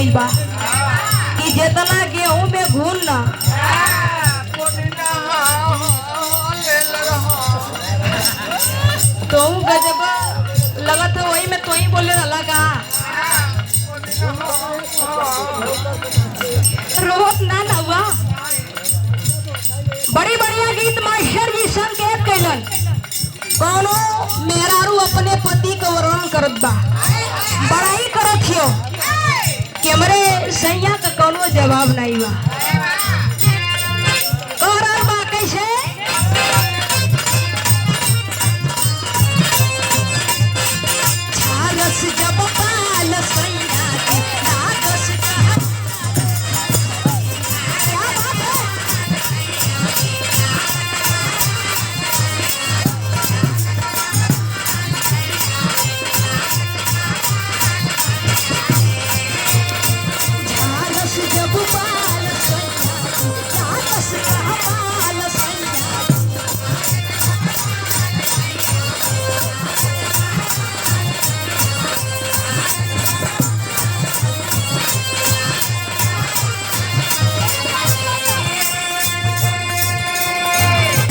गई बा कि जितना गेहूं में घून ना तो गजब लगत है वही में तो ही बोले लगा रोहत ना हुआ। बड़ी बढ़िया गीत मास्टर जी संकेत कैलन कौनो मेहरारू अपने पति का वर्णन करत बा बड़ाई करत हियो कैमरे सैया का कौनो जवाब नहीं बा और बा कैसे छागस जब पाल सैया की लागस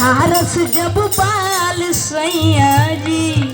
हारस जब बाल सैया जी